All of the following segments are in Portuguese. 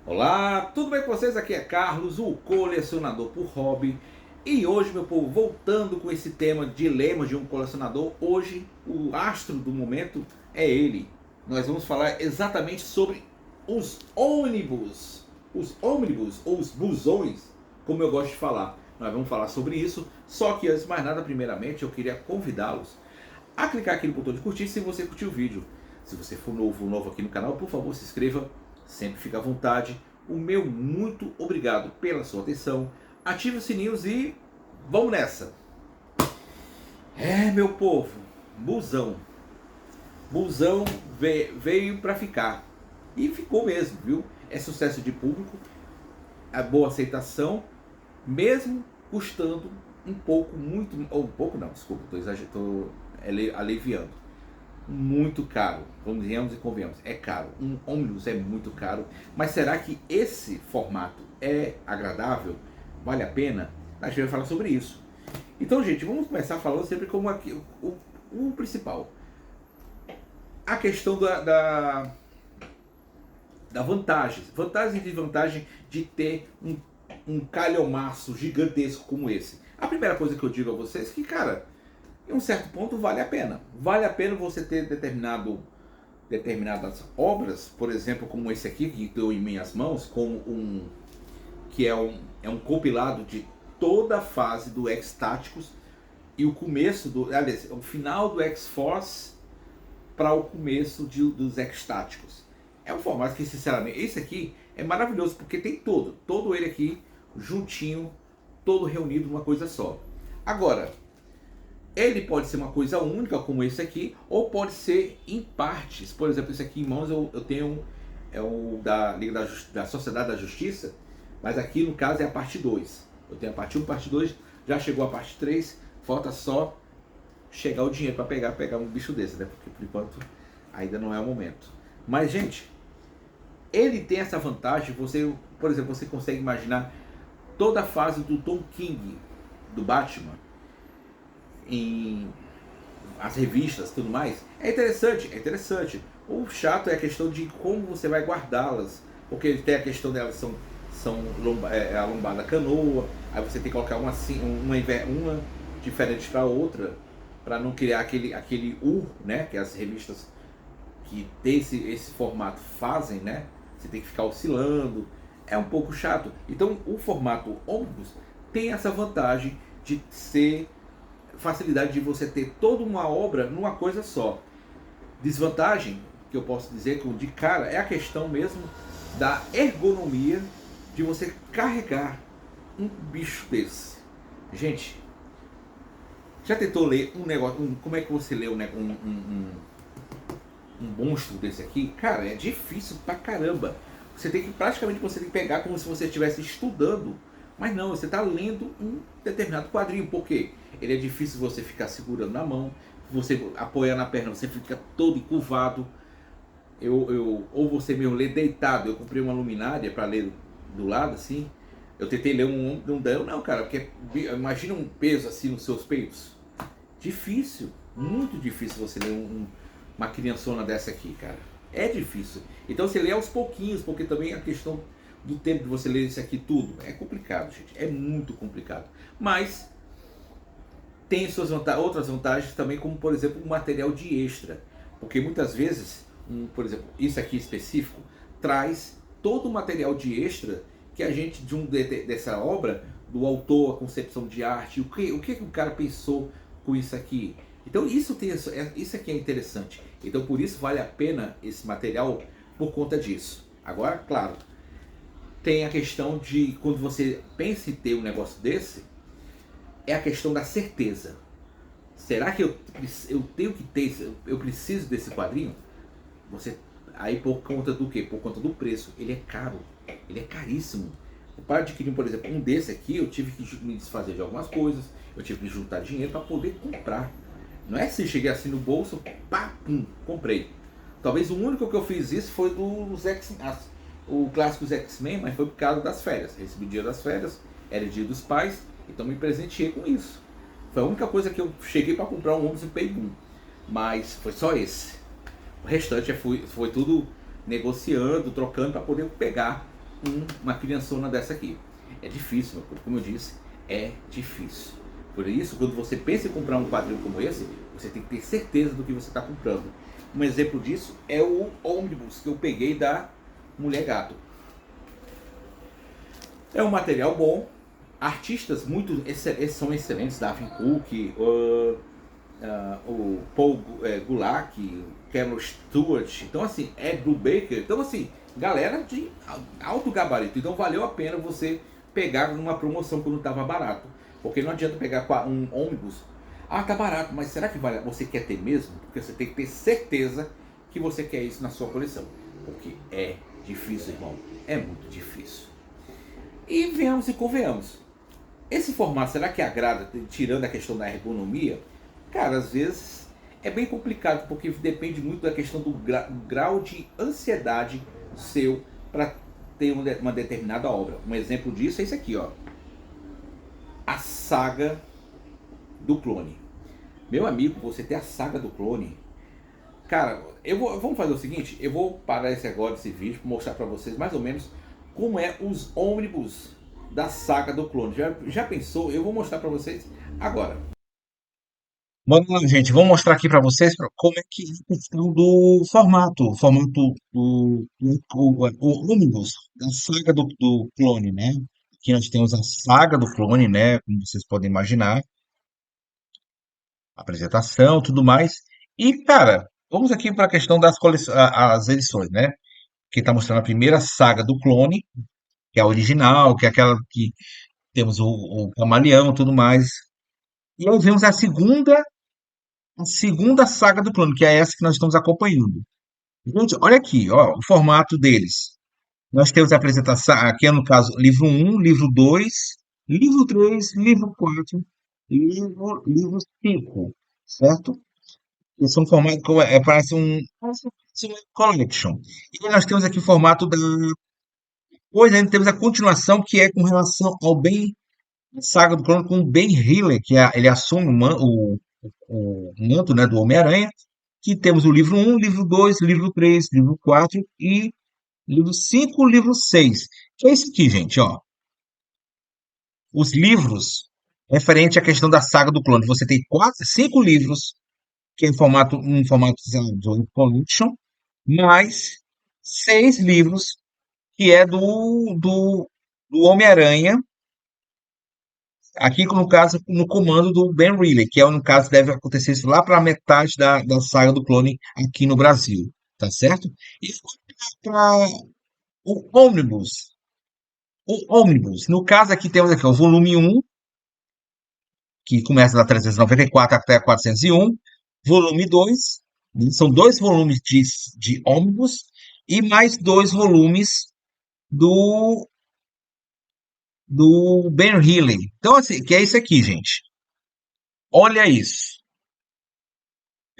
Olá, tudo bem com vocês? Aqui é Carlos, o colecionador por hobby. E hoje, meu povo, voltando com esse tema dilemas de um colecionador, hoje o astro do momento é ele. Nós vamos falar exatamente sobre os ônibus. Os ônibus ou os busões, como eu gosto de falar. Nós vamos falar sobre isso, só que antes de mais nada, primeiramente, eu queria convidá-los a clicar aqui no botão de curtir se você curtiu o vídeo. Se você for novo aqui no canal, por favor, se inscreva. Sempre fica à vontade. O meu muito obrigado pela sua atenção. Ative os sininhos e vamos nessa. Meu povo, busão. Busão veio para ficar. E ficou mesmo, viu? É sucesso de público, é boa aceitação, mesmo custando um pouco, muito, ou um pouco não, desculpa, estou aliviando. Muito caro, vamos e convenhamos, é caro. Um ônibus é muito caro, mas será que esse formato é agradável? Vale a pena? A gente vai falar sobre isso. Então, gente, vamos começar falando sempre como aqui, o principal. A questão da vantagem e desvantagem de ter um calhamaço gigantesco como esse. A primeira coisa que eu digo a vocês é que, cara, em um certo ponto vale a pena. Vale a pena você ter determinadas obras, por exemplo, como esse aqui que estou em minhas mãos, que é um compilado de toda a fase do X-Táticos e o começo aliás, o final do X-Force para o começo dos X-Táticos. É um formato que, sinceramente, esse aqui é maravilhoso porque tem todo ele aqui juntinho, todo reunido numa coisa só. Agora, ele pode ser uma coisa única, como esse aqui, ou pode ser em partes. Por exemplo, esse aqui em mãos eu tenho, é o da Liga da Sociedade da Justiça, mas aqui no caso é a parte 2. Eu tenho a parte 1, parte 2, já chegou a parte 3, falta só chegar o dinheiro para pegar um bicho desse, né? Porque por enquanto ainda não é o momento. Mas, gente, ele tem essa vantagem, por exemplo, você consegue imaginar toda a fase do Tom King, do Batman, em as revistas e tudo mais. É interessante. O chato é a questão de como você vai guardá-las, porque tem a questão delas são a lombada canoa, aí você tem que colocar uma diferente para outra, para não criar aquele U, né, que as revistas que tem esse formato fazem, né? Você tem que ficar oscilando, é um pouco chato. Então o formato ônibus tem essa vantagem de ser facilidade de você ter toda uma obra numa coisa só. Desvantagem, que eu posso dizer de cara, é a questão mesmo da ergonomia de você carregar um bicho desse. Gente, já tentou ler um negócio, como é que você lê um monstro desse aqui? Cara, é difícil pra caramba. Você tem que pegar como se você estivesse estudando. Mas não, você está lendo um determinado quadrinho. Por quê? Ele é difícil você ficar segurando na mão. Você apoiar na perna, você fica todo encurvado. Ou você mesmo lê deitado. Eu comprei uma luminária para ler do lado assim. Eu tentei ler não deu não, cara. Porque imagina um peso assim nos seus peitos. Difícil, muito difícil você ler uma criançona dessa aqui, cara. É difícil. Então você lê aos pouquinhos, porque também a questão do tempo de você ler isso aqui tudo é complicado, gente. É muito complicado. Mas tem suas outras vantagens também, como por exemplo o material de extra. Porque muitas vezes, por exemplo, isso aqui específico, traz todo o material de extra que a gente, dessa obra, do autor, a concepção de arte, o que o cara pensou com isso aqui. Então isso aqui é interessante. Então por isso vale a pena esse material por conta disso. Agora, claro, tem a questão de quando você pensa em ter um negócio desse, é a questão da certeza. Será que eu tenho que ter, eu preciso desse quadrinho? Aí por conta do quê? Por conta do preço. Ele é caro, ele é caríssimo. Para adquirir, por exemplo, um desse aqui, eu tive que me desfazer de algumas coisas, eu tive que juntar dinheiro para poder comprar. Não é assim, cheguei assim no bolso, pá, pum, comprei. Talvez o único que eu fiz isso foi dos o clássico X-Men, mas foi por causa das férias. Recebi dia das férias, era dia dos pais, então me presenteei com isso. Foi a única coisa que eu cheguei para comprar um ônibus e peguei. Mas foi só esse. O restante foi tudo negociando, trocando para poder pegar uma criançona dessa aqui. É difícil, meu povo, como eu disse, é difícil. Por isso, quando você pensa em comprar um quadrinho como esse, você tem que ter certeza do que você está comprando. Um exemplo disso é o ônibus que eu peguei da Mulher Gato. É um material bom, artistas muito são excelentes, Daphne Cook, o Paul Gulak, o Carol Stewart, então assim, Ed Baker, então assim, galera de alto gabarito, então valeu a pena você pegar numa promoção quando estava barato, porque não adianta pegar um ônibus, tá barato, mas será que vale? Você quer ter mesmo? Porque você tem que ter certeza que você quer isso na sua coleção, porque é difícil, irmão, é muito difícil. E venhamos e convenhamos, esse formato, será que agrada, tirando a questão da ergonomia? Cara, às vezes é bem complicado, porque depende muito da questão do grau de ansiedade seu para ter uma determinada obra. Um exemplo disso é esse aqui, ó. A Saga do Clone. Meu amigo, você tem a Saga do Clone. Cara, vamos fazer o seguinte, eu vou parar esse vídeo para mostrar para vocês mais ou menos como é os ônibus da Saga do Clone. Já pensou? Eu vou mostrar para vocês agora. Vamos lá, gente. Vou mostrar aqui para vocês como é que é a questão do formato, o ônibus da saga do clone, né? Aqui nós temos a saga do clone, né? Como vocês podem imaginar, apresentação, tudo mais. E, cara, vamos aqui para a questão das as edições, né? Que está mostrando a primeira saga do clone, que é a original, que é aquela que temos o camaleão, tudo mais. E aí vemos a segunda saga do clone, que é essa que nós estamos acompanhando. Gente, olha aqui, ó, o formato deles. Nós temos a apresentação, aqui é no caso, livro um, livro 2, livro 3, livro 4, livro 5, certo? Eles são formatos, parece uma collection. E nós temos aqui o formato da. Hoje ainda temos a continuação, que é com relação ao Ben, a saga do clone com o Ben Hiller, ele assume o manto, né, do Homem-Aranha, que temos o livro um, livro 2, livro 3, livro 4 e livro 5, livro 6. Que é isso aqui, gente, ó. Os livros referente à questão da saga do clone. Você tem 5 livros, que é em formato sei lá, de collection, mais 6 livros, que é do Homem-Aranha, aqui no caso, no comando do Ben Reilly, que no caso deve acontecer isso lá para metade da saga do clone aqui no Brasil, tá certo? E para o Omnibus. O Omnibus, no caso aqui temos aqui o volume um, que começa da 394 até a 401, volume 2, são 2 volumes de Omnibus, e mais 2 volumes do, do Ben Healy. Então, assim, que é isso aqui, gente. Olha isso.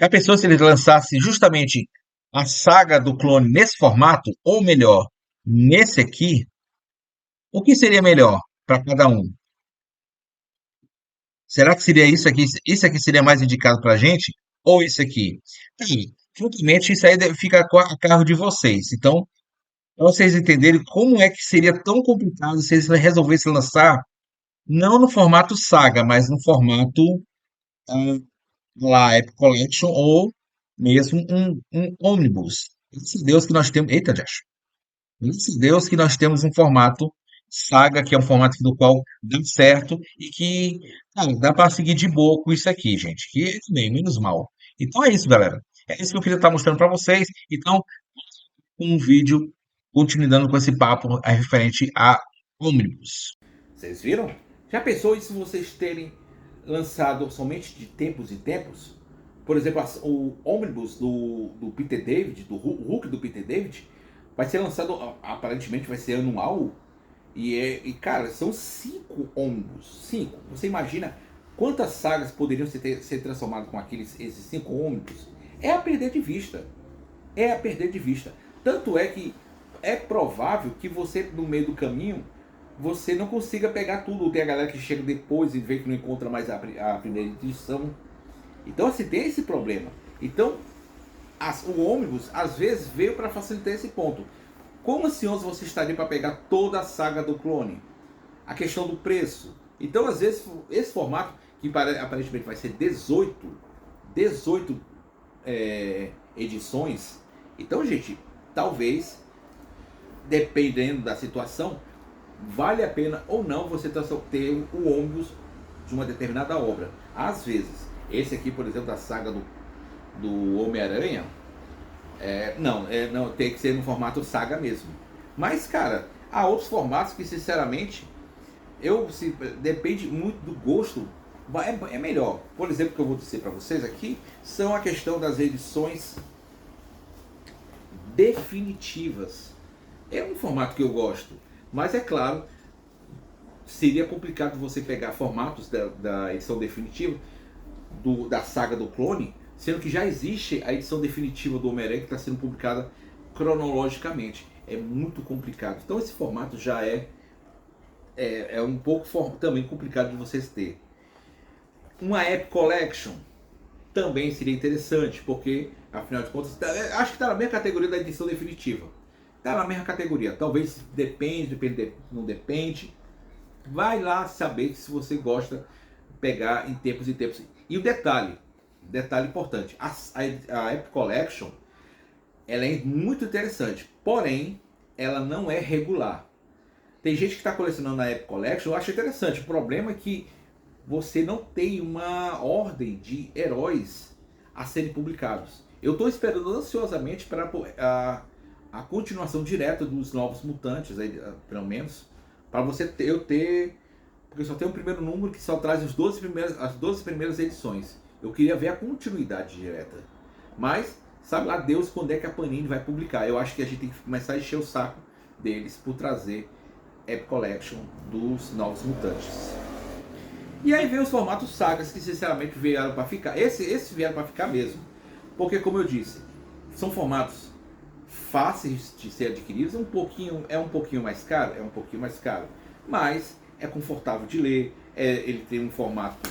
A pessoa, se ele lançasse justamente a saga do clone nesse formato, ou melhor, nesse aqui, o que seria melhor para cada um? Será que seria isso aqui? Isso aqui seria mais indicado para a gente? Ou isso aqui? Francamente, isso aí fica a cargo de vocês. Então, para vocês entenderem como é que seria tão complicado se eles resolvessem lançar, não no formato saga, mas no formato ah, lá, Epic Collection, ou mesmo um ônibus. Graças a Deus que nós temos. Eita, Josh. Graças a Deus que nós temos um formato saga, que é um formato do qual dá certo e que, cara, dá para seguir de boa com isso aqui, gente. Que é bem, menos mal. Então é isso, galera. É isso que eu queria estar mostrando para vocês. Então, um vídeo continuando com esse papo referente a ônibus. Vocês viram? Já pensou isso vocês terem lançado somente de tempos em tempos? Por exemplo, o ônibus do Peter David, do Hulk do Peter David, vai ser lançado, aparentemente vai ser anual. E cara, são 5 ônibus. 5. Você imagina quantas sagas poderiam ser transformadas com esses 5 ônibus? É a perder de vista. É a perder de vista. Tanto é que é provável que você, no meio do caminho, você não consiga pegar tudo. Tem a galera que chega depois e vê que não encontra mais a primeira edição. Então, assim, tem esse problema. Então, o ônibus, às vezes, veio para facilitar esse ponto. Como ansioso você estaria para pegar toda a saga do clone? A questão do preço. Então, às vezes, esse formato, que aparentemente vai ser 18 edições. Então, gente, talvez, dependendo da situação, vale a pena ou não você ter o ônibus de uma determinada obra. Às vezes, esse aqui, por exemplo, da saga do Homem-Aranha, não, tem que ser no formato saga mesmo. Mas, cara, há outros formatos que, sinceramente, depende muito do gosto, é melhor. Por exemplo, o que eu vou dizer para vocês aqui são a questão das edições definitivas. É um formato que eu gosto, mas é claro, seria complicado você pegar formatos da edição definitiva da saga do clone, sendo que já existe a edição definitiva do Homem-Aranha que está sendo publicada cronologicamente. É muito complicado. Então esse formato já é um pouco também complicado de vocês ter. Uma App Collection também seria interessante, porque afinal de contas, acho que está na mesma categoria da edição definitiva. Está na mesma categoria. Talvez depende, não depende. Vai lá saber se você gosta de pegar em tempos e tempos. E o detalhe importante, a App Collection, ela é muito interessante, porém, ela não é regular. Tem gente que está colecionando a App Collection, eu acho interessante. O problema é que você não tem uma ordem de heróis a serem publicados. Eu estou esperando ansiosamente para a continuação direta dos Novos Mutantes, aí, pelo menos, para eu ter, porque só tem o primeiro número que só traz as 12 primeiras edições. Eu queria ver a continuidade direta. Mas, sabe lá Deus quando é que a Panini vai publicar. Eu acho que a gente tem que começar a encher o saco deles por trazer App Collection dos Novos Mutantes. E aí vem os formatos sagas que sinceramente vieram para ficar. Esses vieram para ficar mesmo. Porque, como eu disse, são formatos fáceis de ser adquiridos, é um pouquinho mais caro, mas é confortável de ler, ele tem um formato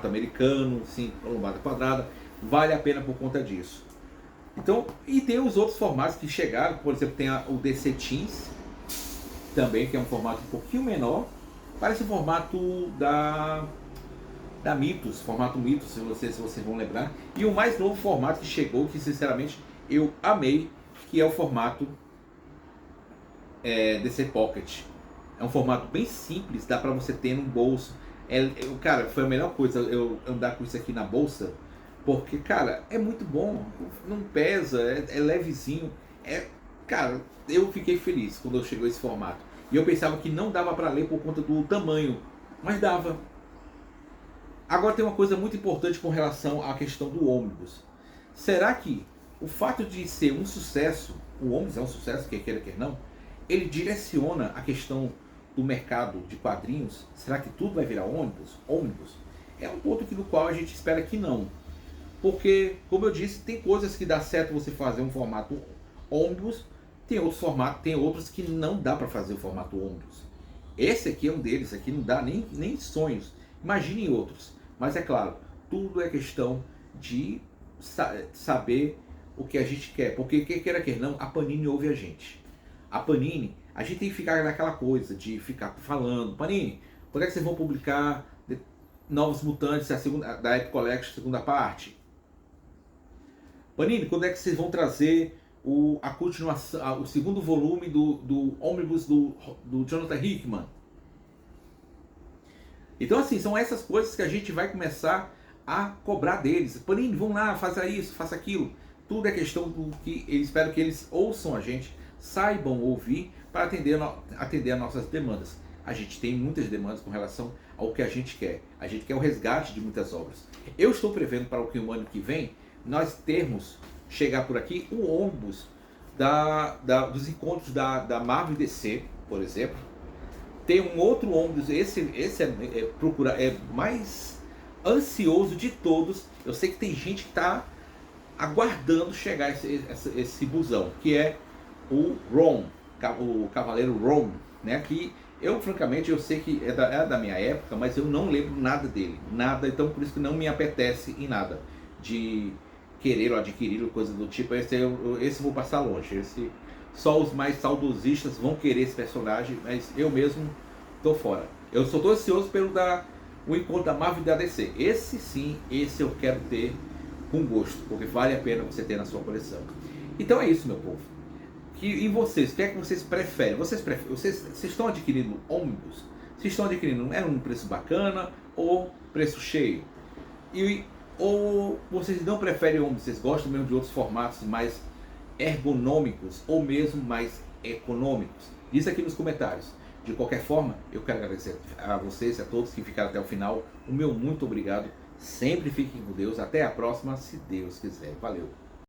americano, sim, lombada quadrada, vale a pena por conta disso. Então, e tem os outros formatos que chegaram, por exemplo, tem o DC Teens, também, que é um formato um pouquinho menor, parece o formato da Mitos, formato Mitos, se vocês vão lembrar, e o mais novo formato que chegou, que sinceramente eu amei, que é o formato DC Pocket. É um formato bem simples, dá pra você ter no bolso. Cara, foi a melhor coisa eu andar com isso aqui na bolsa, porque, cara, é muito bom, não pesa, é levezinho. Cara, eu fiquei feliz quando chegou esse formato. E eu pensava que não dava pra ler por conta do tamanho, mas dava. Agora tem uma coisa muito importante com relação à questão do ônibus. Será que o fato de ser um sucesso, o ônibus é um sucesso, quer queira, quer não, ele direciona a questão do mercado de quadrinhos? Será que tudo vai virar ônibus? É um ponto do qual a gente espera que não. Porque, como eu disse, tem coisas que dá certo você fazer um formato ônibus, tem outros que não dá para fazer o formato ônibus. Esse aqui é um deles, aqui não dá nem sonhos. Imaginem outros. Mas é claro, tudo é questão de saber o que a gente quer. Porque, queira que não, a Panini ouve a gente. A Panini, a gente tem que ficar naquela coisa de ficar falando: Panini, quando é que vocês vão publicar Novos Mutantes, da App Collection, segunda parte? Panini, quando é que vocês vão trazer a continuação, o segundo volume do Omnibus do Jonathan Hickman? Então, assim, são essas coisas que a gente vai começar a cobrar deles. Panini, vão lá, faça isso, faça aquilo. Tudo é questão do que eu espero que eles ouçam a gente, saibam ouvir para atender as nossas demandas. A gente tem muitas demandas com relação ao que a gente quer. A gente quer o resgate de muitas obras. Eu estou prevendo para o ano que vem nós termos, chegar por aqui, o ônibus dos encontros da Marvel e DC, por exemplo. Tem um outro ônibus, esse é mais ansioso de todos. Eu sei que tem gente que está aguardando chegar esse busão, que é o Ron, o Cavaleiro Ron, né? Que eu, francamente, eu sei que é da minha época, mas eu não lembro nada dele, nada. Então, por isso que não me apetece em nada de querer ou adquirir ou coisa do tipo. Esse eu vou passar longe. Esse Só os mais saudosistas vão querer esse personagem, mas eu mesmo tô fora. Eu só tô ansioso pelo o encontro da Marvel e da DC. Esse sim, esse eu quero ter com gosto, porque vale a pena você ter na sua coleção. Então é isso, meu povo. E vocês, o que é que vocês preferem? Vocês estão adquirindo ônibus? Vocês estão adquirindo um preço bacana ou preço cheio? Ou vocês não preferem ônibus? Vocês gostam mesmo de outros formatos mais ergonômicos ou mesmo mais econômicos? Diz aqui nos comentários. De qualquer forma, eu quero agradecer a vocês e a todos que ficaram até o final. O meu muito obrigado. Sempre fiquem com Deus. Até a próxima, se Deus quiser. Valeu!